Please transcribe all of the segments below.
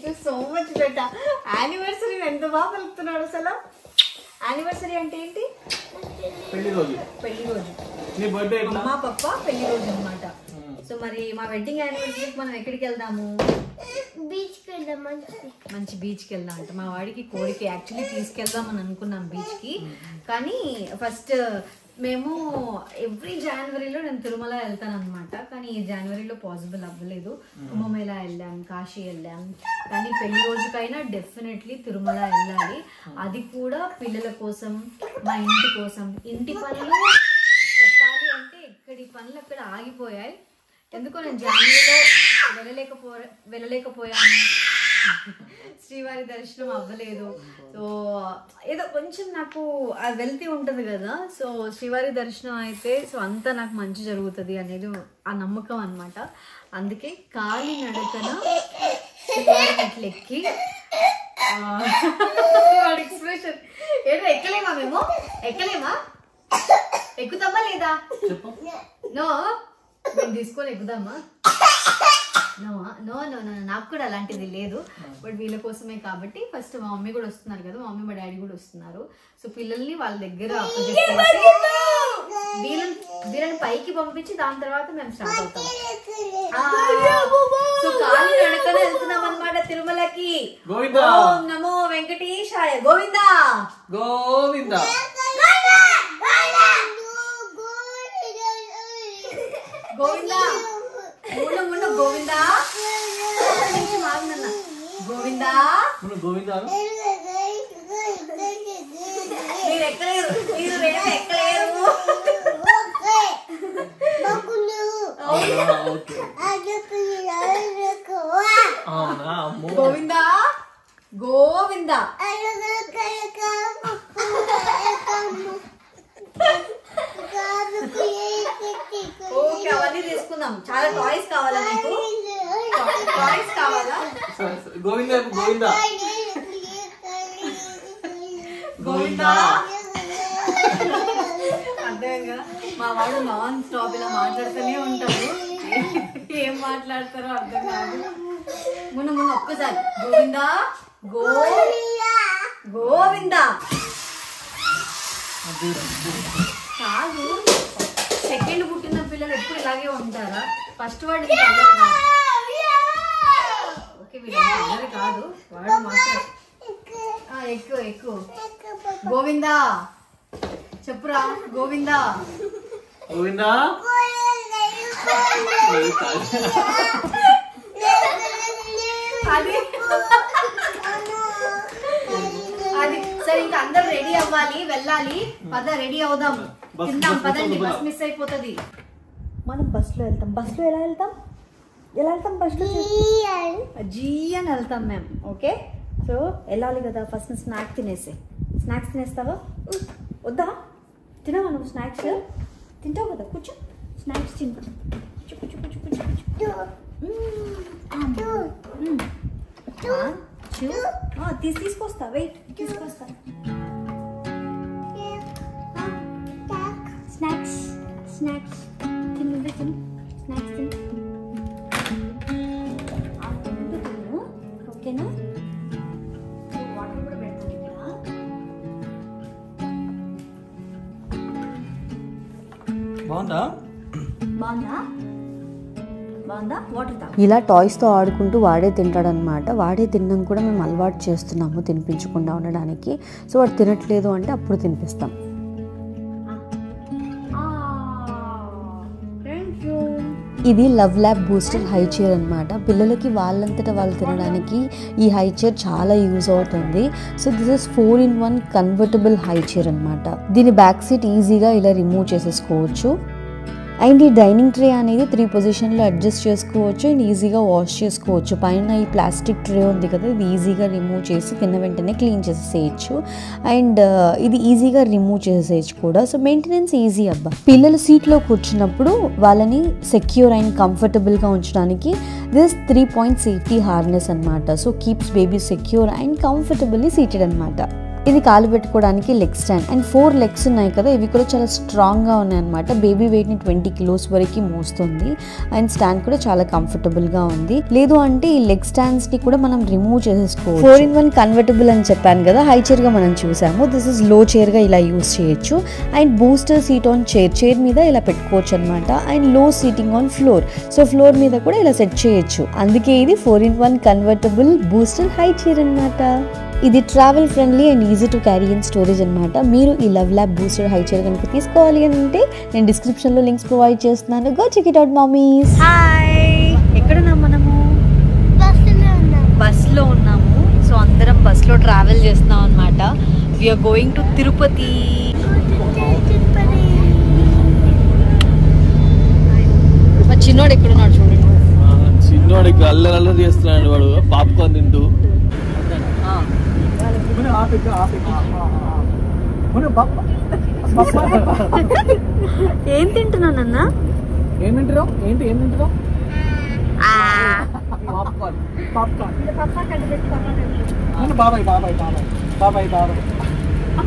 You so much beta. Anniversary ఎంత బాగా పలుకుతున్నాడు అసలు. యానివర్సరీ అంటే ఏంటి? పెళ్లి రోజు. పెళ్లి రోజు. నీ బర్త్డే అమ్మా పప్ప పెళ్లి రోజు అన్నమాట. సో మరి మా వెడ్డింగ్ యానివర్సరీకి మనం ఎక్కడికి వెళ్దాము? బీచ్కి వెళ్దాం. మంచి బీచ్కి వెళ్దాం అంట. మా వాడికి కోరిక. యాక్చువల్లీ తీసుకెళ్దాం అని అనుకున్నాం బీచ్కి. కానీ ఫస్ట్ మేము ఎవ్రీ జనవరిలో నేను తిరుమల వెళ్తాను అనమాట. కానీ ఈ జనవరిలో పాసిబుల్ అవ్వలేదు. కుంభమేళా వెళ్ళాం, కాశీ వెళ్ళాం. కానీ పెళ్లి రోజుకైనా డెఫినెట్లీ తిరుమల వెళ్ళాలి. అది కూడా పిల్లల కోసం, మా ఇంటి కోసం. ఇంటి పనులు చెప్పాలి అంటే ఇక్కడి పనులు అక్కడ ఆగిపోయాయి. ఎందుకో నేను జనవరిలో వెళ్ళలేకపోయాను. శ్రీవారి దర్శనం అవ్వలేదు. సో ఏదో కొంచెం నాకు అది వెళ్తీ ఉంటుంది కదా. సో శ్రీవారి దర్శనం అయితే సో అంతా నాకు మంచి జరుగుతుంది అనేది ఆ నమ్మకం అనమాట. అందుకే కాలి నడకన శ్రీవారి మెట్లు ఎక్కి వాడి ఎక్స్ప్రెషన్ ఏదో ఎక్కలేమా మేము? ఎక్కలేమా? ఎక్కుతామా లేదా? నో మేము తీసుకొని ఎక్కుదామా? నో నో నో నో నాకు కూడా అలాంటిది లేదు. బట్ వీళ్ళ కోసమే కాబట్టి ఫస్ట్ మా మమ్మీ కూడా వస్తున్నారు కదా, మా మమ్మీ మా డాడీ కూడా వస్తున్నారు. సో పిల్లల్ని వాళ్ళ దగ్గర అప్పచెప్పేసి వీళ్ళని పైకి పంపించి దాని తర్వాత మేము స్టార్ట్ అవుతాం. సో కాలి నడకన వెళ్తున్నాం అనమాట తిరుమలకి. ఓం నమో వెంకటేశాయ. గోవిందా గోవిందా. గోవిందా మున్న గోవిందా. గోవిందా గోవిందా. మీరు ఎక్కలేరు, మీరు రేపు ఎక్కలేరు. గోవిందా గోవిందా. ఓకే అవన్నీ తీసుకుందాం. చాలా టాయ్స్ కావాలా నీకు? టాయ్స్ కావాలా? గోవిందా గోవిందా గోవిందా. అర్థంగా మా వాడు నాన్ స్టాప్ ఇలా మాట్లాడుతూనే ఉంటారు. ఏం మాట్లాడతారో అర్థం కాదు. మున్న ఒక్కసారి గోవిందా గోవిందా. కాదు సెకండ్ పుట్టిన పిల్లలు ఎప్పుడు ఇలాగే ఉంటారా? ఫస్ట్ వాడు ఓకే వీళ్ళు కాదు. వాడు మాట్లాడు. ఎక్కువ గోవిందా చెప్పురా. గోవిందా గోవిందా. అది సరే. ఇంకా అందరు రెడీ అవ్వాలి, వెళ్ళాలి. పద రెడీ అవుదాం, తిందాం. పదండి, బస్ మిస్ అయిపోతుంది. మనం బస్సులో వెళ్తాం. బస్సులో ఎలా వెళ్తాం? బస్సులో జీ అని వెళ్తాం మేము. ఓకే సో వెళ్ళాలి కదా. ఫస్ట్ స్నాక్స్ తినేస్తావా? వద్దా? తినవా నువ్వు? స్నాక్స్ తింటావు కదా, కూర్చో. స్నాక్స్ తింటా. తీసుకొస్తా. వెయిట్ తీసుకొస్తా. స్నాక్స్ తిను. స్నాక్స్ తిను. ఓకేనా? వాటర్ కూడా పెడతాను ఇక్కడ. బాగుందా? వాటర్ తాగు. ఇలా టాయ్స్తో ఆడుకుంటూ వాడే తింటాడనమాట. వాడే తినడం కూడా మేము అలవాటు చేస్తున్నాము తినిపించకుండా ఉండడానికి. సో వాడు తినట్లేదు అంటే అప్పుడు తినిపిస్తాం. ఇది love lab booster high chair అనమాట. పిల్లలకి వాళ్ళంతటా వాళ్ళు తినడానికి ఈ హై చైర్ చాలా యూజ్ అవుతుంది. So this is 4-in-1 convertible high chair అనమాట. దీని బ్యాక్ సీట్ ఈజీగా ఇలా రిమూవ్ చేసేసుకోవచ్చు. అండ్ ఈ డైనింగ్ ట్రే అనేది 3 పొజిషన్లో అడ్జస్ట్ చేసుకోవచ్చు అండ్ ఈజీగా వాష్ చేసుకోవచ్చు. పైన ఈ ప్లాస్టిక్ ట్రే ఉంది కదా, ఇది ఈజీగా రిమూవ్ చేసి తిన్న వెంటనే క్లీన్ చేసేసేయచ్చు. అండ్ ఇది ఈజీగా రిమూవ్ చేసేసేయచ్చు కూడా. సో మెయింటెనెన్స్ ఈజీ అబ్బా. పిల్లలు సీట్లో కూర్చున్నప్పుడు వాళ్ళని సెక్యూర్ అండ్ కంఫర్టబుల్గా ఉంచడానికి దిస్ 3-point సేఫ్టీ హార్నెస్ అనమాట. So keeps baby secure and comfortably seated అనమాట. ఇది కాలు పెట్టుకోవడానికి లెగ్ స్టాండ్ అండ్ 4 లెగ్స్ ఉన్నాయి కదా, ఇవి కూడా చాలా స్ట్రాంగ్ గా ఉన్నాయి అనమాట. బేబీ వెయిట్ ని 20 కిలోస్ వరకు మోస్తుంది అండ్ స్టాండ్ కూడా చాలా కంఫర్టబుల్ గా ఉంది. లేదు అంటే ఈ లెగ్ స్టాండ్స్ ని కూడా మనం రిమూవ్ చేసేసుకోవచ్చు. 4-in-1 కన్వర్టబుల్ అని చెప్పాను కదా, హై చైర్ గా మనం చూసాము. దిస్ ఇస్ లో చైర్ గా ఇలా యూస్ చేయొచ్చు and booster seat on chair మీద ఇలా పెట్టుకోవచ్చు అనమాట. అండ్ లో seating on floor, so floor మీద కూడా ఇలా సెట్ చేయొచ్చు. అందుకే ఇది 4-in-1 convertible booster high chair అనమాట. ఇది travel friendly and easy to carry and storage అనమాట. మీరు ఈ love lab booster high chair కనుక తీసుకోవాలి అంటే నేను డిస్క్రిప్షన్ లో లింక్స్ ప్రొవైడ్ చేస్తున్నాను. Go check it out mummies. Hi, ఎక్కడున్నాం మనము? బస్ లో ఉన్నాము. సో అందరం బస్ లో ట్రావెల్ చేస్తున్నాం అనమాట. We are going to Tirupati. మా చిన్నోడు ఎక్కడున్నాడు చూడండి. చిన్నోడికి అల్లరి చేస్తున్నాడు వాడు, పాప్కార్న్ తింటూ. ఏం తింటున్నానన్నా? ఏం తింటున్నావు? ఏం తింటున్నావు?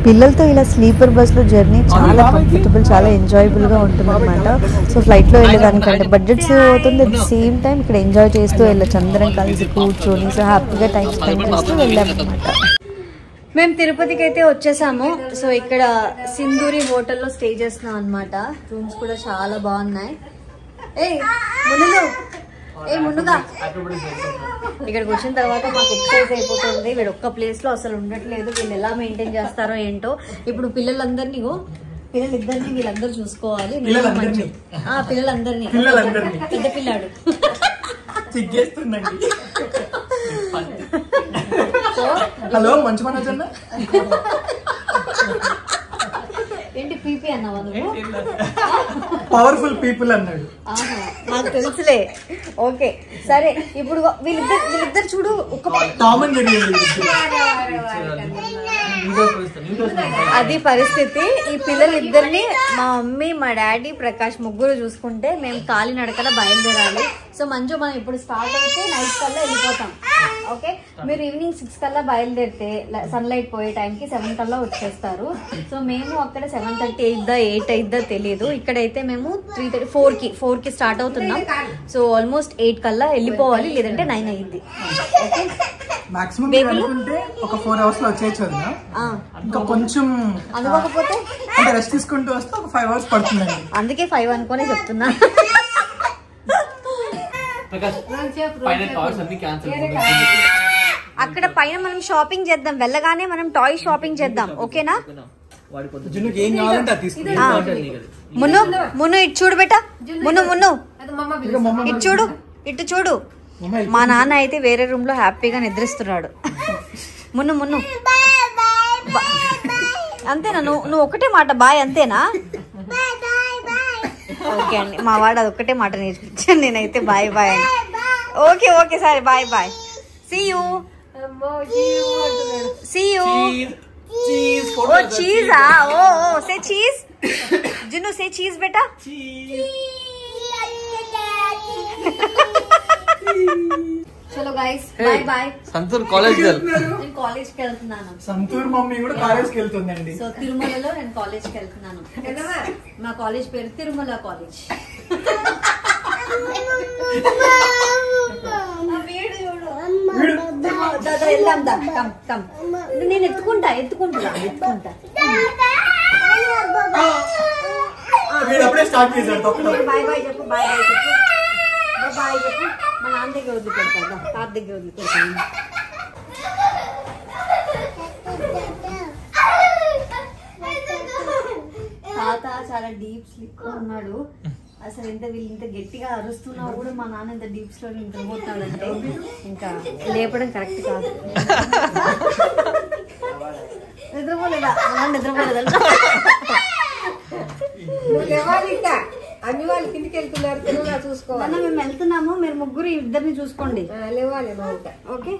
పిల్లలతో ఇలా స్లీపర్ బస్ లో జర్నీ చాలా కంఫర్టబుల్, చాలా ఎంజాయబుల్ గా ఉంటుంది అనమాట. సో ఫ్లైట్ లో వెళ్ళేదానికంటే బడ్జెట్ సేవ్ అవుతుంది. అట్ ది సేమ్ టైం ఇక్కడ ఎంజాయ్ చేస్తూ వెళ్ళొచ్చు. అందరం కలిసి కూర్చొని సో హ్యాపీగా టైం స్పెండ్ చేస్తూ వెళ్ళామన్నమాట. మేము తిరుపతికి అయితే వచ్చేసాము. సో ఇక్కడ సింధూరి హోటల్లో స్టే చేస్తున్నాం అనమాట. రూమ్స్ కూడా చాలా బాగున్నాయి. ముందుగా ఇక్కడికి వచ్చిన తర్వాత మాకు ఎక్సైజ్ అయిపోతుంది. వీడు ఒక్క ప్లేస్ లో అసలు ఉండట్లేదు. వీళ్ళు ఎలా మెయింటైన్ చేస్తారో ఏంటో. ఇప్పుడు పిల్లలిద్దరిని వీళ్ళందరూ చూసుకోవాలి. పిల్లలందరినీ పెద్ద పిల్లాడు హలో మంచి మన ఏంటి పీపీ అన్నావా నువ్వు? పవర్ఫుల్ పీపుల్ అన్నాడు. నాకు తెలుసులే. ఓకే సరే, ఇప్పుడు వీళ్ళిద్దరు చూడు. అది పరిస్థితి. ఈ పిల్లలిద్దరిని మా మమ్మీ, మా డాడీ, ప్రకాష్ ముగ్గురు చూసుకుంటే మేము కాలినడకన బయలుదేరాలి. సో మంజు మనం ఇప్పుడు స్టార్ట్ అయితే నైట్ కల్లా వెళ్ళిపోతాం. ఓకే, మీరు ఈవినింగ్ 6 కల్లా బయలుదేరితే సన్ లైట్ పోయే టైంకి 7 కల్లా వచ్చేస్తారు. సో మేము అక్కడ 7:30 అయిద్దా 8 అయిద్దా తెలియదు. ఇక్కడైతే మేము 3:30 4 కి స్టార్ట్ అవుతున్నాం. సో ఆల్మోస్ట్ 8 కల్లా వెళ్ళిపోవాలి, లేదంటే 9 అయ్యింది. ఓకే, మాక్సిమం అనుకుంటే ఒక 4 అవర్స్ లో వచ్చేయచ్చు. ఇంకా కొంచెం అనుకోకపోతే అంటే రెస్ట్ తీసుకుంటూ వస్తే ఒక 5 అవర్స్ పడుతుందండి. అందుకే 5 అనుకోనే చెప్తున్నా. అక్కడ పైన మనం షాపింగ్ చేద్దాం. వెళ్ళగానే మనం టాయ్ షాపింగ్ చేద్దాం. ఓకేనా? మున్ను ఇటు చూడు బేటా. మున్ను ఇటు చూడు, ఇటు చూడు. మా నాన్న అయితే వేరే రూమ్ లో హ్యాపీగా నిద్రిస్తున్నాడు. మున్ను అంతేనా? నువ్వు ఒకటే మాట బాయ్ అంతేనా? ఓకే అండి, మా వాడు అది ఒక్కటే మాట నేర్పించాను. నేనైతే బాయ్ బాయ్ అని. ఓకే సరే bye bye. See you. Oh, cheese. Oh, say cheese. Jinnu, say cheese, beta. చలో guys, bye bye. Santoor college girl. నేను కాలేజ్ కి వెళ్తున్నాను. సంతూర్ మమ్మీ కూడా కాలేజ్ కి వెళ్తుందండి. సో తిరుమలలో నేను కాలేజ్ కి వెళ్తున్నాను. మా కాలేజ్ పేరు తిరుమల కాలేజ్. నేను ఎత్తుకుంటా. బాయ్ బాయ్ చెప్పు. బాయ్ చెప్పు. మా నాన్న దగ్గర వదిలిపెడతా, తాత దగ్గర వదిలిపెడతాను. తాత చాలా డీప్ స్లీప్ లో ఉన్నాడు. అసలు వీళ్ళు ఇంత గట్టిగా అరుస్తున్నా కూడా మా నాన్న ఇంత డీప్ స్లో నిద్రపోతాడంటే ఇంకా లేపడం కరెక్ట్ కాదు. నిద్రపోలేదా? నిద్రపోలేదా? అన్ని వాళ్ళు కిందికి వెళ్తున్నారు, తెలుగుగా చూసుకోవాలి. మేము వెళ్తున్నాము, మీరు ముగ్గురు ఇద్దరిని చూసుకోండి. లేవాలి ఓకే,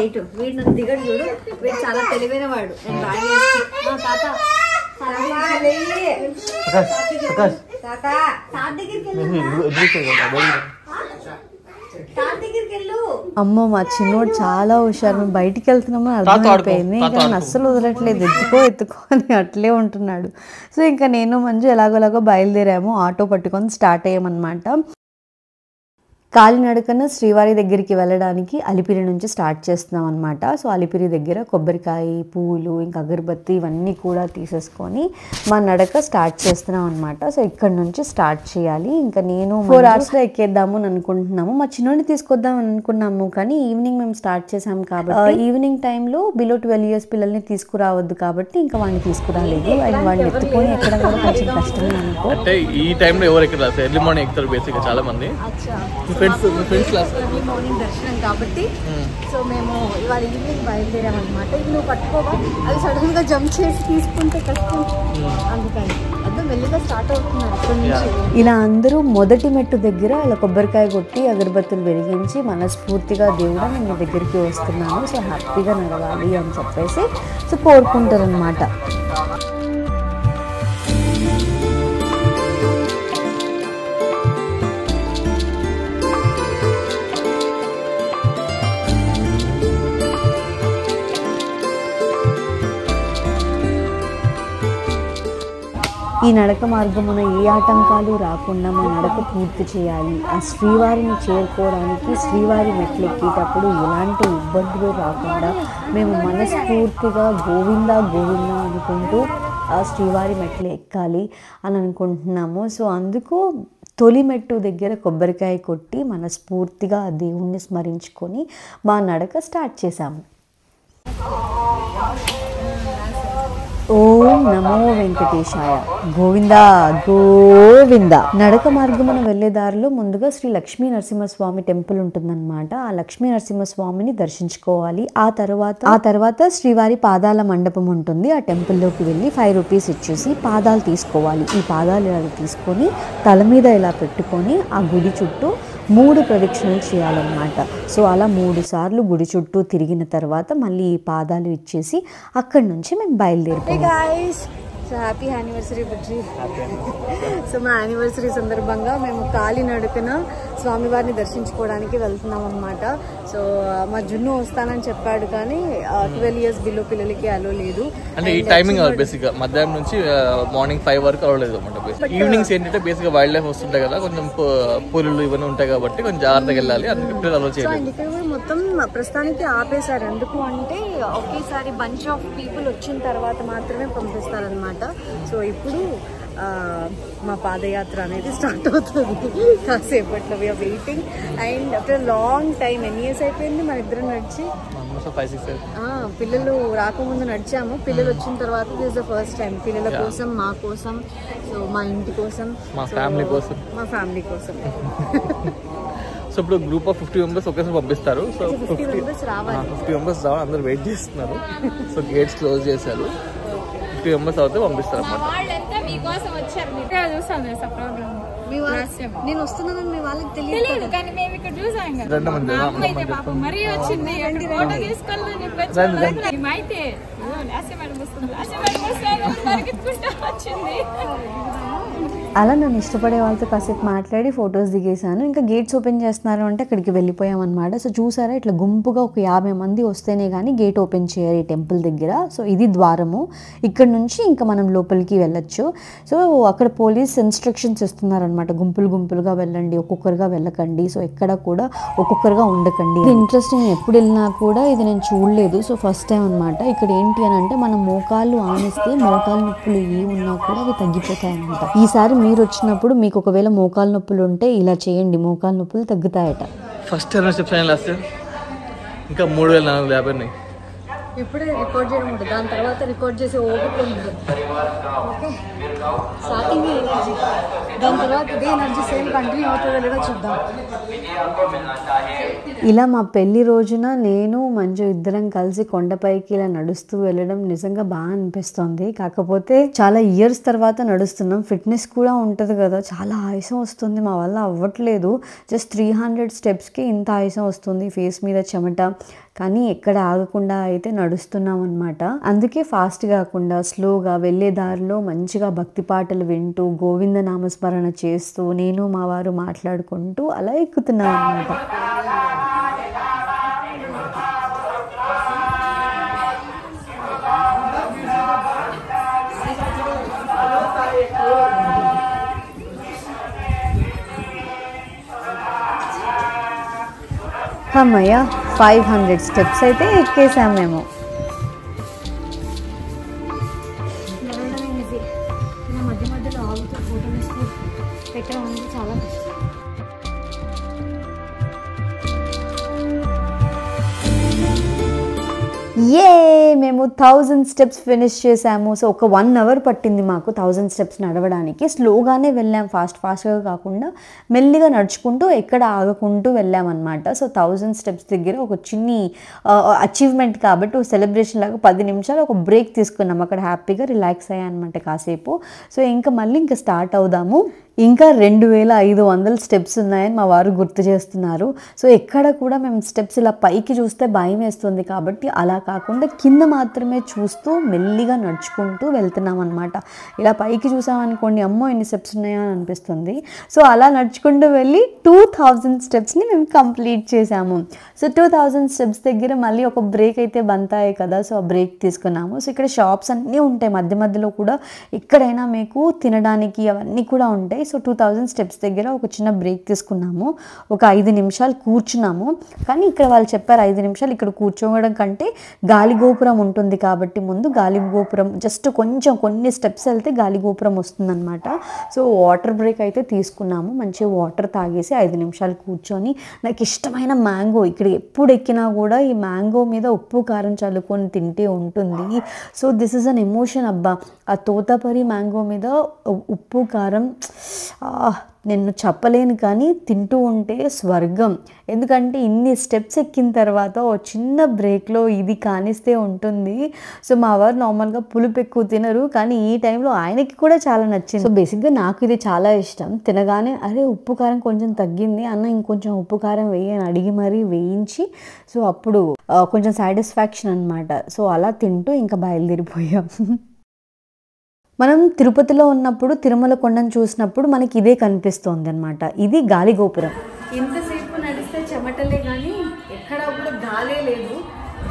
ఇటు వీడు నన్ను దిగడు చూడు. వీడు చాలా తెలివైన వాడు. నేను బాగా తాత దగ్గరికి అమ్మ మా చిన్నోడు చాలా హుషారు. మేము బయటికి వెళ్తున్నామని అర్థమైపోయింది. ఇంకా నేను అస్సలు వదలట్లేదు, ఎత్తుకో అని అట్లే ఉంటున్నాడు. సో ఇంకా నేను మంజు ఎలాగోలాగో బయలుదేరాము, ఆటో పట్టుకొని స్టార్ట్ అయ్యామన్నమాట. కాలినడకన శ్రీవారి దగ్గరికి వెళ్ళడానికి అలిపిరి నుంచి స్టార్ట్ చేస్తున్నాం అనమాట. సో అలిపిరి దగ్గర కొబ్బరికాయ, పూలు, ఇంకా అగరబత్తి ఇవన్నీ కూడా తీసేసుకొని మా నడక స్టార్ట్ చేస్తున్నాం అనమాట. సో ఇక్కడ నుంచి స్టార్ట్ చేయాలి. ఇంకా నేను 4 hours ఎక్కేద్దాము అని అనుకుంటున్నాము. మా చిన్నోడిని తీసుకొద్దాం అని అనుకున్నాము, కానీ ఈవినింగ్ మేము స్టార్ట్ చేసాము కాబట్టి ఈవినింగ్ టైంలో బిలో 12 years పిల్లల్ని తీసుకురావద్దు కాబట్టి ఇంకా వాడిని తీసుకురాలేదు. అండ్ వాడిని ఎత్తుకొని ఎక్కడం కూడా కొంచెం కష్టమే అనుకో. అంటే ఈ టైంలో ఎవరు ఎక్కడ ఎర్లీ మార్నింగ్ ఎక్కుతారు బేసిక్గా చాలా మంది. ఫ్రెండ్స్ క్లాస్ ఎర్లీ మార్నింగ్ దర్శనం కాబట్టి సో మేము ఇవాళ ఈవినింగ్ బయలుదేరామన్నమాట. ఇది నువ్వు పట్టుకోవా, అది సడన్ గా జంప్ చేసి తీసుకుంటే కష్టం, అందుకని అర్థం మెల్లిగా స్టార్ట్ అవుతున్నారు అక్కడి నుంచి. ఇలా అందరూ మొదటి మెట్టు దగ్గర ఇలా కొబ్బరికాయ కొట్టి అగరబత్తులు వెలిగించి మనస్ఫూర్తిగా దేవుడా నేను మీ దగ్గరికి వస్తున్నాను, సో హ్యాపీగా నడవాలి అని చెప్పేసి సో కోరుకుంటారనమాట. ఈ నడక మార్గమున ఏ ఆటంకాలు రాకుండా మా నడక పూర్తి చేయాలి. ఆ శ్రీవారిని చేరుకోవడానికి శ్రీవారి మెట్లు ఎక్కేటప్పుడు ఎలాంటి ఇబ్బందులు రాకుండా మేము మనస్ఫూర్తిగా గోవిందా గోవిందా అనుకుంటూ ఆ శ్రీవారి మెట్లు ఎక్కాలి అని అనుకుంటున్నాము. సో అందుకు తొలి మెట్టు దగ్గర కొబ్బరికాయ కొట్టి మనస్ఫూర్తిగా ఆ దేవుణ్ణి స్మరించుకొని మా నడక స్టార్ట్ చేశాము. ఓం నమో వెంకటేశాయ, గోవిందా గోవింద. నడక మార్గమున వెళ్లే దారిలో ముందుగా శ్రీ లక్ష్మీ నరసింహస్వామి టెంపుల్ ఉంటుందన్నమాట. ఆ లక్ష్మీ నరసింహస్వామిని దర్శించుకోవాలి. ఆ తర్వాత శ్రీవారి పాదాల మండపం ఉంటుంది. ఆ టెంపుల్లోకి వెళ్ళి 5 rupees ఇచ్చేసి పాదాలు తీసుకోవాలి. ఈ పాదాలు ఇలా తీసుకొని తల మీద ఇలా పెట్టుకొని ఆ గుడి చుట్టూ 3 ప్రదక్షిణలు చేయాలన్నమాట. సో అలా 3 సార్లు గుడి చుట్టూ తిరిగిన తర్వాత మళ్ళీ ఈ పాదాలు ఇచ్చేసి అక్కడి నుంచి మేము బయలుదేరిపోయాం. సో హ్యాపీ యానివర్సరీ బుజ్జి. సో మా యానివర్సరీ సందర్భంగా మేము కాలినడకన స్వామివారిని దర్శించుకోవడానికి వెళ్తున్నాం అనమాట. సో మా జున్ను వస్తానని చెప్పాడు, కానీ 12 years బిలో పిల్లలకి అలో లేదు. అంటే ఈ టైమింగ్ బేసిక్ గా మధ్యాహ్నం నుంచి మార్నింగ్ 5 వరకు అవ్వలేదు అనమాట. ఈవినింగ్స్ ఏంటంటే బేసిక్ గా వైల్డ్ లైఫ్ వస్తుంటాయి కదా, కొంచెం పూలు ఇవన్నీ ఉంటాయి కాబట్టి కొంచెం జాగ్రత్తగా వెళ్ళాలి. అందుకే అలో చేయాలి. ఇక్కడ కూడా మొత్తం ప్రస్తుతానికి ఆపేశారు. ఎందుకు అంటే ఒకేసారి బంచ్ ఆఫ్ పీపుల్ వచ్చిన తర్వాత మాత్రమే పంపిస్తారనమాట. సో ఇప్పుడు మా పాదయాత్ర అనేది స్టార్ట్ అవుతుంది కాసేపట్లో. We are waiting and after long time. ఎన్ని ఇయర్స్ అయిపోయింది మన ఇద్దరం నడిచి? 5-6 years. పిల్లలు రాకముందు నడిచాము, పిల్లలు వచ్చిన తర్వాత this is the first time. పిల్లల కోసం, మా కోసం, సో మా ఇంటి కోసం, మా ఫ్యామిలీ కోసం. సో ఇప్పుడు గ్రూప్ ఆఫ్ 50 members ఒకేసారి పంపిస్తారు. సో 50 members రావాలి. 50 members రావాలి. అందరూ వెయిట్ చేస్తున్నారు. సో గేట్స్ క్లోజ్ చేశారు. 50 members అవుతే పంపిస్తారు అన్నమాట. నేను వస్తున్నానని మీ వాళ్ళకి తెలియదు, కానీ మేము ఇక్కడ చూసాం కదా. మరీ వచ్చింది అలా నన్ను ఇష్టపడే వాళ్ళతో కాసేపు మాట్లాడి ఫొటోస్ దిగేశాను. ఇంకా గేట్స్ ఓపెన్ చేస్తున్నారు అంటే అక్కడికి వెళ్ళిపోయామన్నమాట. సో చూసారా, ఇట్లా గుంపుగా ఒక 50 మంది వస్తేనే కానీ గేట్ ఓపెన్ చేయరు ఈ టెంపుల్ దగ్గర. సో ఇది ద్వారము. ఇక్కడ నుంచి ఇంకా మనం లోపలికి వెళ్ళొచ్చు. సో అక్కడ పోలీస్ ఇన్స్ట్రక్షన్స్ ఇస్తున్నారనమాట, గుంపులుగా వెళ్ళండి, ఒక్కొక్కరుగా వెళ్ళకండి, సో ఎక్కడ కూడా ఒక్కొక్కరుగా ఉండకండి. ఇంట్రెస్టింగ్, ఎప్పుడు వెళ్ళినా కూడా ఇది నేను చూడలేదు. సో ఫస్ట్ టైం అనమాట. ఇక్కడ ఏంటి అని అంటే మనం మోకాళ్ళు ఆనిస్తే మోకాలు నొప్పులు ఏ ఉన్నా కూడా అవి తగ్గిపోతాయి అనమాట. ఈసారి మీరు వచ్చినప్పుడు మీకు ఒకవేళ మోకాలు నొప్పులు ఉంటే ఇలా చేయండి, మోకాలు నొప్పులు తగ్గుతాయట. ఫస్ట్ స్టెప్స్ అయిన లాస్ట్ ఇంకా 3450. ఇప్పుడే రికార్డ్ చేయడం ఉంటుంది, దాని తర్వాత రికార్డ్ చేసే ఓపిక ఉంటుంది. ఓకే, స్టార్టింగ్ ఎనర్జీ, దాని తర్వాత ఇదే ఎనర్జీ సేమ్ కంటిన్యూ అవుతుందో లేదో చూద్దాం. ఇలా మా పెళ్లి రోజున నేను మంజు ఇద్దరం కలిసి కొండపైకి ఇలా నడుస్తూ వెళ్ళడం నిజంగా బాగా అనిపిస్తుంది. కాకపోతే చాలా ఇయర్స్ తర్వాత నడుస్తున్నాం, ఫిట్నెస్ కూడా ఉంటుంది కదా, చాలా ఆయాసం వస్తుంది, మా వల్ల అవ్వట్లేదు. జస్ట్ 300 స్టెప్స్కి ఇంత ఆయాసం వస్తుంది, ఫేస్ మీద చెమట. కానీ ఎక్కడ ఆగకుండా అయితే నడుస్తున్నాం అనమాట. అందుకే ఫాస్ట్ కాకుండా స్లోగా వెళ్ళే దారిలో మంచిగా భక్తి పాటలు వింటూ గోవింద నామస్మరణ చేస్తూ నేను మా వారు మాట్లాడుకుంటూ అలా ఎక్కుతున్నాం అనమాట. అమ్మయ్య 500 స్టెప్స్ అయితే ఎక్కేసాం మేము. మధ్య మధ్యలో ఆగుతూ ఫోటోలు పెట్టడం అనేది చాలా కష్టం. మేము 1000 స్టెప్స్ ఫినిష్ చేసాము. సో ఒక 1 అవర్ పట్టింది మాకు 1000 స్టెప్స్ నడవడానికి. స్లోగానే వెళ్ళాం, ఫాస్ట్గా కాకుండా మెల్లిగా నడుచుకుంటూ ఎక్కడ ఆగకుంటూ వెళ్ళామన్నమాట. సో 1000 స్టెప్స్ దగ్గర ఒక చిన్ని అచీవ్మెంట్ కాబట్టి ఒక సెలబ్రేషన్ లాగా 10 నిమిషాలు ఒక బ్రేక్ తీసుకున్నాం. అక్కడ హ్యాపీగా రిలాక్స్ అయ్యా అనమాట కాసేపు. సో ఇంకా మళ్ళీ ఇంకా స్టార్ట్ అవుదాము. ఇంకా 2500 స్టెప్స్ ఉన్నాయని మా వారు గుర్తు చేస్తున్నారు. సో ఎక్కడ కూడా మేము స్టెప్స్ ఇలా పైకి చూస్తే భయం వేస్తుంది కాబట్టి అలా కాకుండా కింద మాత్రమే చూస్తూ మెల్లిగా నడుచుకుంటూ వెళ్తున్నాం అనమాట. ఇలా పైకి చూసామనుకోండి, అమ్మో ఎన్ని స్టెప్స్ ఉన్నాయో అని అనిపిస్తుంది. సో అలా నడుచుకుంటూ వెళ్ళి 2000 స్టెప్స్ని మేము కంప్లీట్ చేసాము. సో 2000 స్టెప్స్ దగ్గర మళ్ళీ ఒక బ్రేక్ అయితే బంతాయి కదా, సో ఆ బ్రేక్ తీసుకున్నాము. సో ఇక్కడ షాప్స్ అన్నీ ఉంటాయి, మధ్య మధ్యలో కూడా ఎక్కడైనా మీకు తినడానికి అవన్నీ కూడా ఉంటాయి. సో 2000 స్టెప్స్ దగ్గర ఒక చిన్న బ్రేక్ తీసుకున్నాము. ఒక 5 నిమిషాలు కూర్చున్నాము. కానీ ఇక్కడ వాళ్ళు చెప్పారు 5 నిమిషాలు ఇక్కడ కూర్చోవడం కంటే గాలిగోపురం ఉంటుంది కాబట్టి ముందు గాలిగోపురం జస్ట్ కొంచెం కొన్ని స్టెప్స్ వెళ్తే గాలిగోపురం వస్తుందన్నమాట. సో వాటర్ బ్రేక్ అయితే తీసుకున్నాము. మంచిగా వాటర్ తాగేసి 5 నిమిషాలు కూర్చొని నాకు ఇష్టమైన మ్యాంగో, ఇక్కడ ఎప్పుడు ఎక్కినా కూడా ఈ మ్యాంగో మీద ఉప్పు కారం చల్లుకొని తింటే ఉంటుంది. So this is an emotion అబ్బా. ఆ తోతాపరి మ్యాంగో మీద ఉప్పు కారం నేను చెప్పలేను, కానీ తింటూ ఉంటే స్వర్గం. ఎందుకంటే ఇన్ని స్టెప్స్ ఎక్కిన తర్వాత ఓ చిన్న బ్రేక్లో ఇది కానిస్తే ఉంటుంది. సో మా వారు నార్మల్గా పులుపు ఎక్కువ తినరు, కానీ ఈ టైంలో ఆయనకి కూడా చాలా నచ్చింది. సో బేసిక్గా నాకు ఇది చాలా ఇష్టం. తినగానే అరే ఉప్పు కారం కొంచెం తగ్గింది అన్న, ఇంకొంచెం ఉప్పు కారం వేయని అడిగి మరీ వేయించి, సో అప్పుడు కొంచెం సాటిస్ఫాక్షన్ అనమాట. సో అలా తింటూ ఇంకా బయలుదేరిపోయాం. మనం తిరుపతిలో ఉన్నప్పుడు తిరుమల కొండను చూసినప్పుడు మనకి ఇదే కనిపిస్తుంది అనమాట. ఇది గాలిగోపురం. ఎంతసేపు నడిస్తే చెమటలే కానీ ఎక్కడ కూడా గాలే లేదు.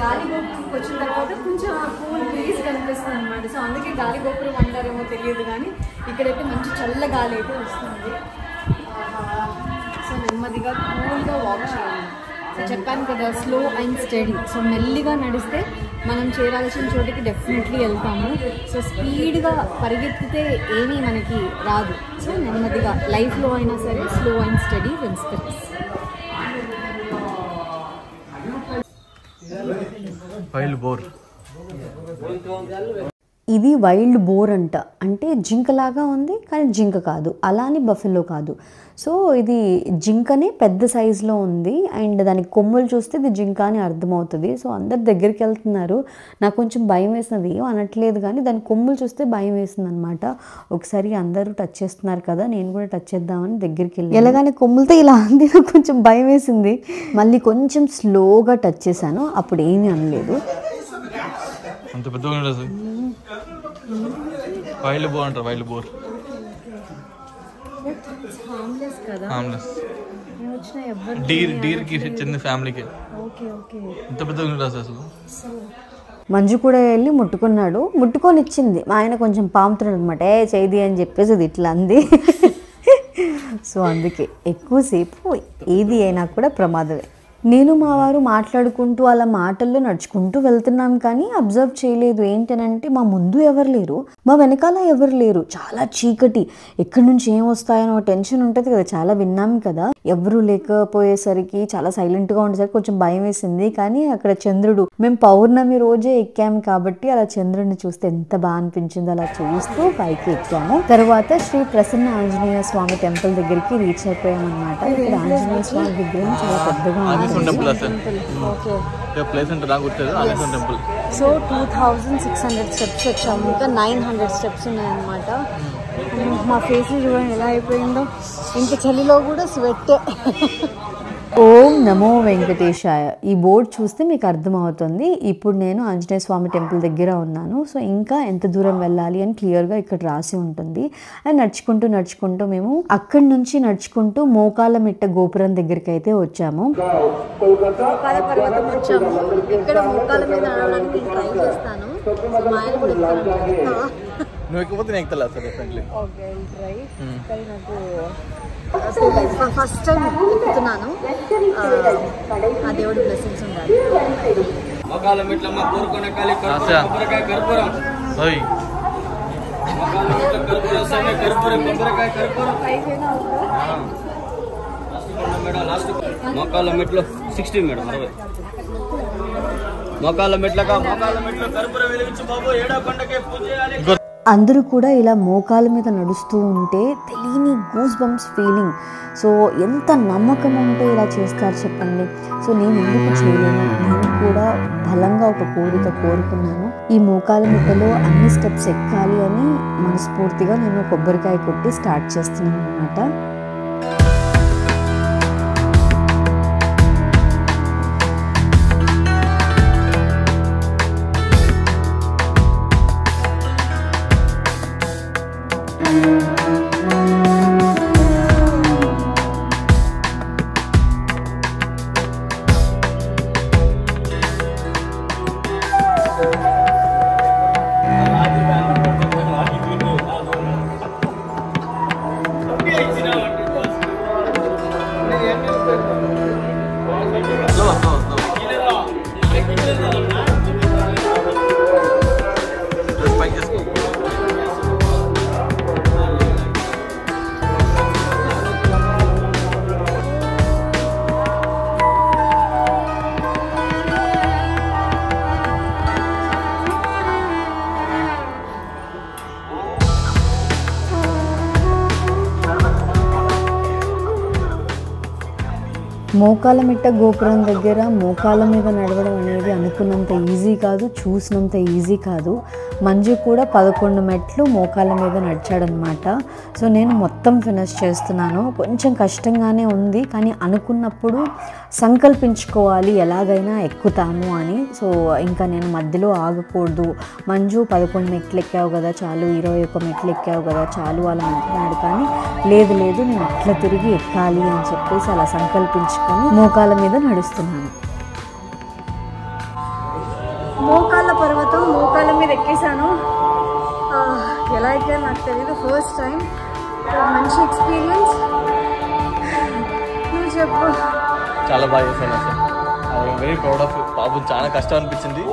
గాలిగోపురంకి వచ్చిన తర్వాత కొంచెం కూల్ బ్రీజ్ కనిపిస్తుంది అనమాట. సో అందుకే గాలిగోపురం అంటారేమో తెలియదు, కానీ ఇక్కడైతే మంచి చల్ల గాలి అయితే వస్తుంది. సో నెమ్మదిగా కూల్గా వాక్ చేయాలి. సో చెప్పాను కదా, స్లో అండ్ స్టడీ. సో మెల్లిగా నడిస్తే మనం చేరాల్సిన చోటికి డెఫినెట్లీ వెళ్తాము. సో స్పీడ్గా పరిగెత్తితే ఏమీ మనకి రాదు. సో నెమ్మదిగా లైఫ్లో అయినా సరే slow and steady wins the race. Wild boar. ఇది వైల్డ్ బోర్ అంట, అంటే జింకలాగా ఉంది కానీ జింక కాదు, అలానే బఫెలో కాదు. సో ఇది జింకనే పెద్ద సైజులో ఉంది అండ్ దానికి కొమ్ములు చూస్తే ఇది జింక అని అర్థమవుతుంది. సో అందరు దగ్గరికి వెళ్తున్నారు. నాకు కొంచెం భయం వేసినది, ఏం అనట్లేదు కానీ దాని కొమ్ములు చూస్తే భయం వేసింది అనమాట. ఒకసారి అందరూ టచ్ చేస్తున్నారు కదా, నేను కూడా టచ్ చేద్దామని దగ్గరికి వెళ్ళి ఎలాగానే కొమ్ములతో ఇలా అంది, నాకు కొంచెం భయం వేసింది. మళ్ళీ కొంచెం స్లోగా టచ్ చేశాను, అప్పుడు ఏమీ అనలేదు. అంత పెద్దగా ఉండదు. వైల్డ్ బోర్ అంటారు, వైల్డ్ బోర్. డీర్ కి చెందిన ఫ్యామిలీకి. ఇంత పెద్దగా ఉండదు అసలు. మంజు కూడా వెళ్ళి ముట్టుకున్నాడు, ముట్టుకొని ఇచ్చింది. మా ఆయన కొంచెం పాముతున్నాడు అనమాట, ఏ చేయి అని చెప్పేసి అది ఇట్లా అంది. సో అందుకే ఎక్కువసేపు ఏది అయినా కూడా ప్రమాదమే. నేను మా వారు మాట్లాడుకుంటూ అలా మాటల్లో నడుచుకుంటూ వెళ్తున్నాం, కానీ అబ్జర్వ్ చేయలేదు ఏంటనంటే మా ముందు ఎవరు లేరు, మా వెనకాల ఎవరు లేరు, చాలా చీకటి. ఎక్కడి నుంచి ఏం వస్తాయనో టెన్షన్ ఉంటుంది కదా, చాలా విన్నాం కదా. ఎవరు లేకపోయేసరికి చాలా సైలెంట్గా ఉండేసరికి కొంచెం భయం వేసింది. కానీ అక్కడ చంద్రుడు, మేము పౌర్ణమి రోజే ఎక్కాము కాబట్టి అలా చంద్రుడిని చూస్తే ఎంత బాగా అనిపించిందో అలా చూస్తూ పైకి ఎక్కాము. తర్వాత శ్రీ ప్రసన్న ఆంజనేయ స్వామి టెంపుల్ దగ్గరికి రీచ్ అయిపోయామన్నమాట. ఇక్కడ ఆంజనేయ స్వామి విగ్రహం చాలా పెద్దగా ఉంది. సో 2600 స్టెప్స్ వచ్చాము, ఇంకా 900 స్టెప్స్ ఉన్నాయన్నమాట. మా ఫేస్ చూడండి ఎలా అయిపోయిందో, ఇంత చలిలో కూడా స్వెట్. ఓం నమో వెంకటేశాయ. ఈ బోర్డు చూస్తే మీకు అర్థమవుతుంది. ఇప్పుడు నేను ఆంజనేయ స్వామి టెంపుల్ దగ్గర ఉన్నాను. సో ఇంకా ఎంత దూరం వెళ్ళాలి అని క్లియర్గా ఇక్కడ రాసి ఉంటుంది. అది నడుచుకుంటూ నడుచుకుంటూ మేము అక్కడి నుంచి నడుచుకుంటూ మోకాల మిట్ట గోపురం దగ్గరికి అయితే వచ్చాము. మోకాల పర్వతం వచ్చాము. ఇక్కడ మోకాల మీద నడవడానికి నేను ట్రై చేస్తాను. మా ఆయన కూడా నువ్వు ఎక్కిపోతే నేను ఎక్కుతా సార్ డెఫినెట్లీ. Okay try. కానీ నాకు ఫస్ట్ టైం ఎక్కుతున్నాను. ఆ దేవుడి బ్లెస్సింగ్స్ ఉండాలి. మకాల మెట్లమ్మ కోరుకునే కాలి కొబ్బరికాయ కర్పూరం మకాల మెట్ల కర్పూరం సమే కర్పూరం కొబ్బరికాయ కర్పూరం మేడం లాస్ట్ మకాల మెట్లు 60 మేడం 60 మకాల మెట్ల కర్పూరం వెలిగించు బాబు ఏడా కొండకే పూజ చేయాలి. అందరూ కూడా ఇలా మోకాల మీద నడుస్తూ ఉంటే తెలియని గూస్ బంప్స్ ఫీలింగ్. సో ఎంత నమ్మకం ఉంటే ఇలా చేస్తారు చెప్పండి. సో నేను ఎందుకు చేయలేను, నేను కూడా బలంగా ఒక కోరిక కోరుకున్నాను. ఈ మోకాల మెట్టలో అన్ని స్టెప్స్ ఎక్కాలి అని మనస్ఫూర్తిగా నేను కొబ్బరికాయ కొట్టి స్టార్ట్ చేస్తున్నాను అన్నమాట. మోకాల మెట్ట గోపురం దగ్గర మోకాల మీద నడవడం అనేది అనుకున్నంత ఈజీ కాదు, చూసినంత ఈజీ కాదు. మంజు కూడా 11 మెట్లు మోకాల మీద నడిచాడనమాట. సో నేను మొత్తం ఫినిష్ చేస్తున్నాను. కొంచెం కష్టంగానే ఉంది, కానీ అనుకున్నప్పుడు సంకల్పించుకోవాలి ఎలాగైనా ఎక్కుతాము అని. సో ఇంకా నేను మధ్యలో ఆగకూడదు. మంజు 11 మెట్లు ఎక్కావు కదా చాలు, 21 మెట్లు ఎక్కావు కదా చాలు అలా అంటున్నాడు. కానీ లేదు నేను అట్లా తిరిగి ఎక్కాలి అని చెప్పేసి అలా సంకల్పించుకొని మోకాల మీద నడుస్తున్నాను. మోకాళ్ళ పర్వతం మోకాళ్ళ మీద ఎక్కేసాను. ఎలా ఎక్కాను నాకు తెలియదు, ఫస్ట్ టైం. మంచి ఎక్స్పీరియన్స్. నువ్వు చెప్పు. చాలా బాగా చేశాను sir. I'm very proud of. పాపం చాలా కష్టం అనిపించింది,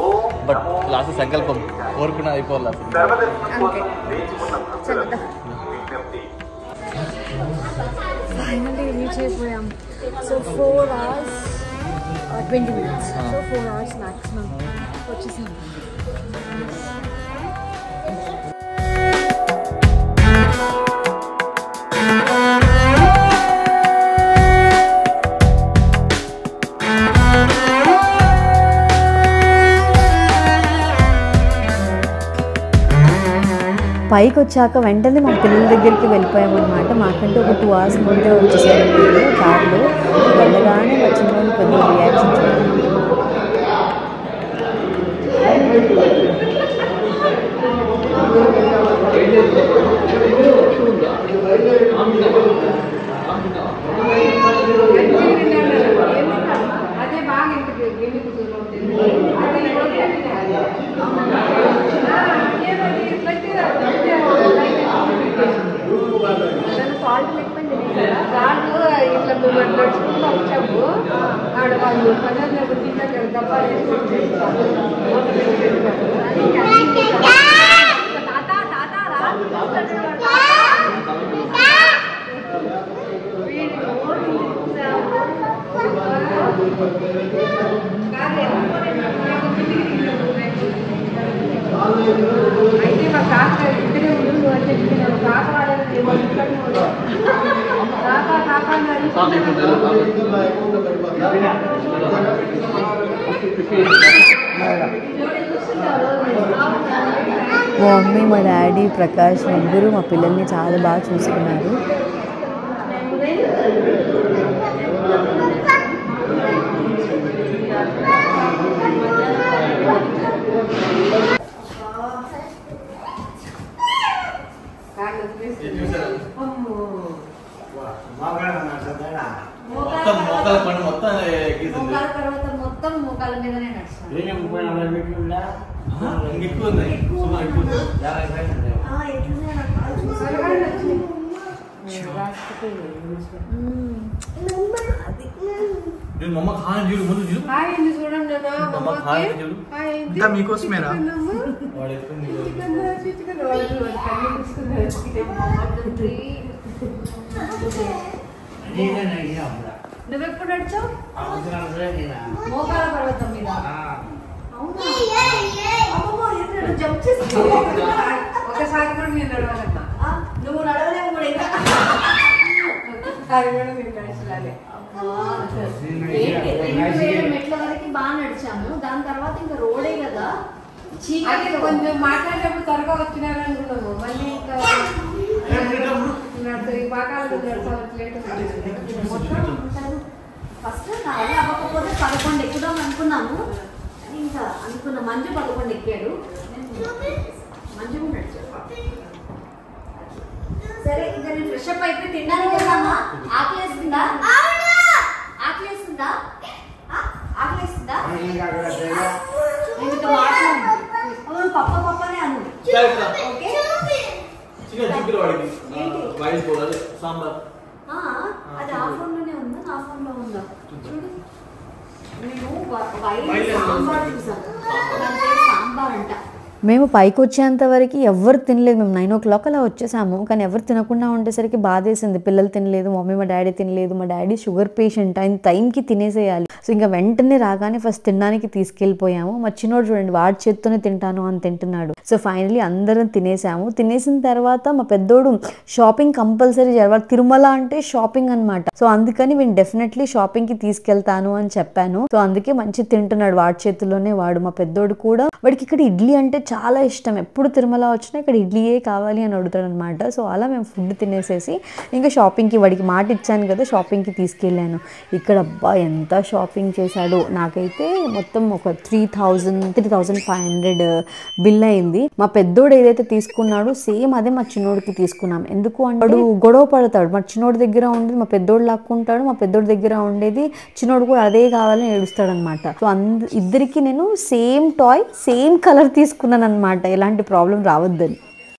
బట్ లాస్ట్ సంకల్పం కోరుకున్న అయిపోవాలి అసలు. ఫైనల్లీ రీచ్ అయిపోయాం. So 4 hours 20 minutes. So 4 hours maximum వచ్చేసాం. పైకి వచ్చాక వెంటనే మా పిల్లల దగ్గరికి వెళ్ళిపోయామన్నమాట. మాకంటే ఒక 2 hours ముందే వచ్చేసారు వీళ్ళు కార్లో. వెళ్ళగానే వచ్చిన వాళ్ళు పెద్ద రియాక్షన్ చూడాలి. అదే బాగా సాల్ట్ లేకపోయింది రాళ్ళు ఇట్లా నడుచుకుంటూ వచ్చాము. ఆడవాళ్ళు పదార్థాలు తింటారు కదా, డబ్బాలు వేసుకొని చేస్తారు. అయితే మా కాక ఇక్కడే ఉండు అని చెప్పినాడు. కాక వాళ్ళని మా మమ్మీ మా డాడీ ప్రకాష్ ముగ్గురు మా పిల్లల్ని చాలా బాగా చూసుకున్నారు. మొత్తం మోకాల మీదనే నడుస్తాను. ఇంకా మీకోసమేరా నువ్వెప్పుడు నడిచావు? మోకాల పర్వతం మీద. ఒకసారి కూడా నేను నడవాలన్నా. నువ్వు నడవలేవు కూడా ఇంకా. అది కూడా నేను నడిచాలి. మెట్ల వరకు బాగా నడిచాము. దాని తర్వాత ఇంకా రోడే కదా, అది కొంచెం మాట్లాడేటప్పుడు త్వరగా వచ్చినారనుకున్నాము. మళ్ళీ ఇంకా ఈ పాకాలు ఫస్ట్ అదే అవ్వకపోతే 11 ఎక్కుదాం అనుకున్నాము. ఇంకా అనుకున్నా మంజు 11 ఎక్కాడు. మంజు కూడా నడిచాడు. సరే ఇంకా నేను ఫ్రెష్ అప్ అయిపోయి తినడానికి వెళ్దామా? ఆకలేస్తుందా? ఆకలేస్తుందా? ఆకలేస్తుందా? నేను మాట్లాడు పప్పనే అను. ఓకే అది ఆ ఫోన్ లోనే ఉందా, నా ఫోన్ లో ఉందా? చూడు, నేను వైట్ సాంబార్ చూసాను. సాంబార్ అంట. మేము పైకి వచ్చేంత వరకు ఎవరు తినలేదు. మేము 9 o'clock అలా వచ్చేసాము. కానీ ఎవరు తినకుండా ఉండేసరికి బాధేసింది. పిల్లలు తినలేదు, మమ్మీ మా డాడీ తినలేదు. మా డాడీ షుగర్ పేషెంట్, ఆయన టైంకి తినేసేయాలి. సో ఇంకా వెంటనే రాగానే ఫస్ట్ తినడానికి తీసుకెళ్ళిపోయాము. మా చిన్నోడు చూడండి, వాడి చేత్తోనే తింటాను అని తింటున్నాడు. సో ఫైనలీ అందరం తినేసాము. తినేసిన తర్వాత మా పెద్దోడు షాపింగ్ కంపల్సరీ జరగాలి. తిరుమల అంటే షాపింగ్ అనమాట. సో అందుకని నేను డెఫినెట్లీ షాపింగ్కి తీసుకెళ్తాను అని చెప్పాను. సో అందుకే మంచి తింటున్నాడు, వాడి చేతుల్లోనే వాడు. మా పెద్దోడు కూడా, వాడికి ఇక్కడ ఇడ్లీ అంటే చాలా ఇష్టం. ఎప్పుడు తిరుమల వచ్చినా ఇక్కడ ఇడ్లీయే కావాలి అని అడుగుతాడు అనమాట. సో అలా మేము ఫుడ్ తినేసేసి ఇంకా షాపింగ్కి, వాడికి మాట ఇచ్చాను కదా షాపింగ్కి తీసుకెళ్ళాను. ఇక్కడ అబ్బా ఎంత షాపింగ్ చేశాడు. నాకైతే మొత్తం ఒక 3,500 బిల్ అయింది. మా పెద్దోడు ఏదైతే తీసుకున్నాడో సేమ్ అదే మా చిన్నోడికి తీసుకున్నాం. ఎందుకు అంటే వాడు గొడవ పడతాడు. మా చిన్నోడి దగ్గర ఉండేది మా పెద్దోడు లాక్కుంటాడు, మా పెద్దోడి దగ్గర ఉండేది చిన్నోడు కూడా అదే కావాలని ఏడుస్తాడు అనమాట. సో ఇద్దరికి నేను సేమ్ టాయ్ సేమ్ కలర్ తీసుకున్నాను అనమాట, ఎలాంటి ప్రాబ్లం రావద్దని.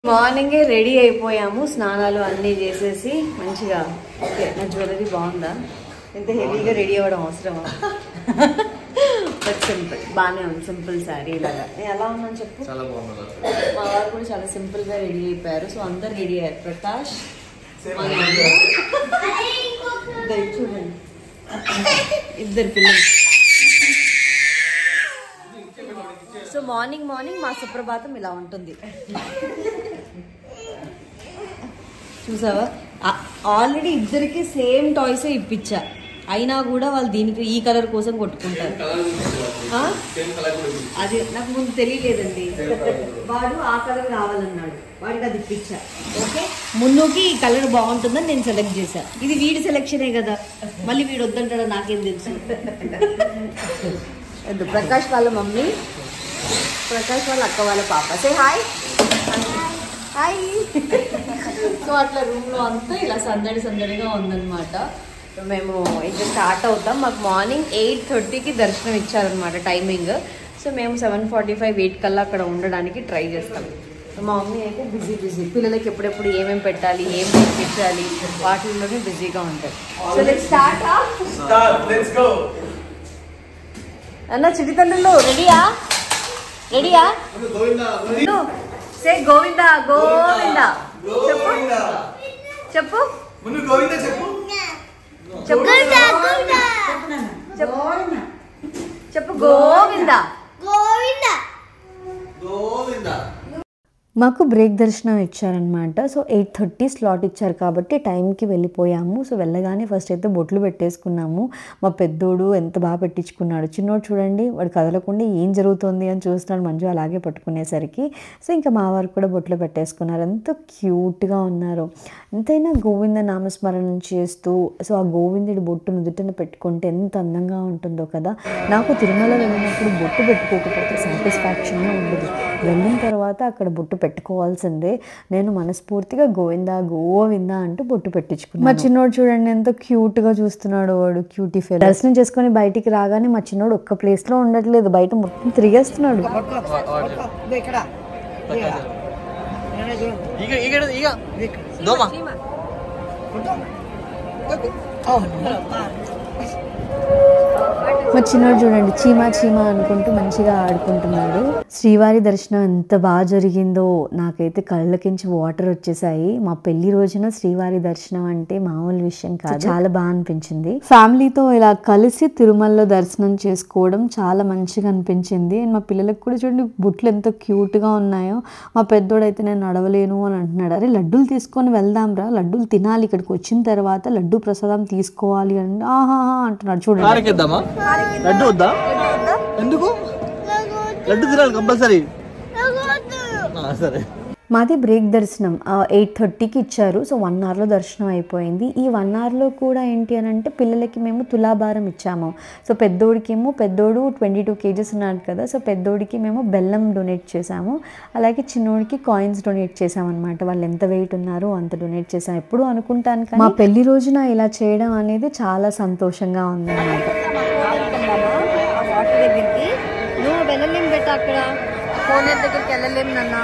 మార్నింగే రెడీ అయిపోయాము, స్నానాలు అన్నీ చేసేసి మంచిగా. ఓకే, నా జ్యువెలరీ బాగుందా? ఎంత హెవీగా రెడీ అవ్వడం అవసరమా? బట్ సింపుల్, బాగానే ఉంది. సింపుల్ శారీ ఇలాగా. నేను ఎలా ఉన్నాను చెప్పు. మా వారు కూడా చాలా సింపుల్గా రెడీ అయిపోయారు. సో అందరు రెడీ అయ్యారు. ప్రకాష్ చూడండి, ఇద్దరు పిల్లలు. సో మార్నింగ్ మా సుప్రభాతం ఇలా ఉంటుంది. చూసావా, ఆల్రెడీ ఇద్దరికి సేమ్ టాయ్సే ఇప్పించా. అయినా కూడా వాళ్ళు దీనికి ఈ కలర్ కోసం కొట్టుకుంటారు. అది నాకు ముందు తెలియలేదండి. వాడు ఆ కలర్ కావాలన్నాడు, వాడికి అది ఇప్పించా. ఓకే, మున్నుకి ఈ కలర్ బాగుంటుందని నేను సెలెక్ట్ చేశా. ఇది వీడి సెలెక్షనే కదా, మళ్ళీ వీడు వద్దంటాడో నాకేం తెలుసు. ప్రకాష్ వాళ్ళ మమ్మీ, ప్రకాష్ వాళ్ళ అక్క వాళ్ళ పాప. Say hi. హాయ్. సో అట్లా రూమ్లో అంతా ఇలా సందడిగా ఉందన్నమాట. మేము ఇంకా స్టార్ట్ అవుతాం. మాకు మార్నింగ్ 8:30కి దర్శనం ఇచ్చారనమాట టైమింగ్. సో మేము 7:45, 8 కల్లా అక్కడ ఉండడానికి ట్రై చేస్తాం. మా మమ్మీ అయితే బిజీ. పిల్లలకి ఎప్పుడెప్పుడు ఏమేమి పెట్టాలి, ఏం పెట్టాలి, వాటిల్లోనే బిజీగా ఉంటారు. So let's start. అన్న చిటి తల్లుళ్ళు రెడీయా? సే గోవిందా గోవిందా చెప్పు గోవిందా. మాకు బ్రేక్ దర్శనం ఇచ్చారనమాట. సో 8:30 స్లాట్ ఇచ్చారు కాబట్టి టైంకి వెళ్ళిపోయాము. సో వెళ్ళగానే ఫస్ట్ అయితే బొట్లు పెట్టేసుకున్నాము. మా పెద్దోడు ఎంత బాగా పెట్టించుకున్నాడు. చిన్నోడు చూడండి, వాడు కదలకుండా ఏం జరుగుతుంది అని చూస్తున్నాడు మంజు అలాగే పట్టుకునేసరికి. సో ఇంకా మా వారు కూడా బొట్లు పెట్టేసుకున్నారు. ఎంత క్యూట్గా ఉన్నారు. ఎంతైనా గోవింద నామస్మరణ చేస్తూ సో ఆ గోవిందుడి బొట్టు నుదుటన పెట్టుకుంటే ఎంత అందంగా ఉంటుందో కదా. నాకు తిరుమల వెళ్ళినప్పుడు బొట్టు పెట్టుకోకపోతే సాటిస్ఫాక్షన్గా ఉండదు. వెళ్ళిన తర్వాత అక్కడ బొట్టు పెట్టుకోవాల్సిందే. నేను మనస్ఫూర్తిగా గోవిందా గోవిందా అంటూ బొట్టు పెట్టించుకున్నాను. మా చిన్నోడు చూడండి ఎంత క్యూట్గా చూస్తున్నాడు. వాడు క్యూటీ ఫెలో. దర్శనం చేసుకొని బయటికి రాగానే మా చిన్నోడు ఒక్క ప్లేస్లో ఉండట్లేదు, బయట మొత్తం తిరిగేస్తున్నాడు. ಈಗ దోమ మా చిన్నోడు చూడండి చీమా చీమా అనుకుంటూ మంచిగా ఆడుకుంటున్నాడు. శ్రీవారి దర్శనం ఎంత బాగా జరిగిందో, నాకైతే కళ్ళకించి వాటర్ వచ్చేసాయి. మా పెళ్లి రోజున శ్రీవారి దర్శనం అంటే మామూలు విషయం కాదు, చాలా బాగా అనిపించింది. ఫ్యామిలీతో ఇలా కలిసి తిరుమలలో దర్శనం చేసుకోవడం చాలా మంచిగా అనిపించింది. అండ్ మా పిల్లలకు కూడా చూడండి బుట్లు ఎంత క్యూట్ గా ఉన్నాయో. మా పెద్దోడైతే నేను నడవలేను అని అంటున్నాడు. అరే లడ్డూలు తీసుకొని వెళ్దాం రా, లడ్డూలు తినాలి, ఇక్కడికి వచ్చిన తర్వాత లడ్డూ ప్రసాదం తీసుకోవాలి అని ఆహా అంటున్నాడు. చూడండి లడ్డు వద్దా? ఎందుకు? లడ్డు తినాలి కంపల్సరీ. సరే. మాది బ్రేక్ దర్శనం 8:30కి ఇచ్చారు. సో 1 అవర్లో దర్శనం అయిపోయింది. ఈ 1 అవర్లో కూడా ఏంటి అని అంటే పిల్లలకి మేము తులాభారం ఇచ్చాము. సో పెద్దోడు 22 kgs ఉన్నాడు కదా, సో పెద్దోడికి మేము బెల్లం డొనేట్ చేసాము. అలాగే చిన్నోడికి కాయిన్స్ డొనేట్ చేసాం అనమాట. వాళ్ళు ఎంత వెయిట్ ఉన్నారో అంత డొనేట్ చేసాం. ఎప్పుడు అనుకుంటాను కానీ మా పెళ్లి రోజున ఇలా చేయడం అనేది చాలా సంతోషంగా ఉంది అన్నమాట. నువ్వు వెళ్ళలేం బెట్ట, అక్కడ ఫోన్ దగ్గరికి వెళ్ళలేం నాన్న.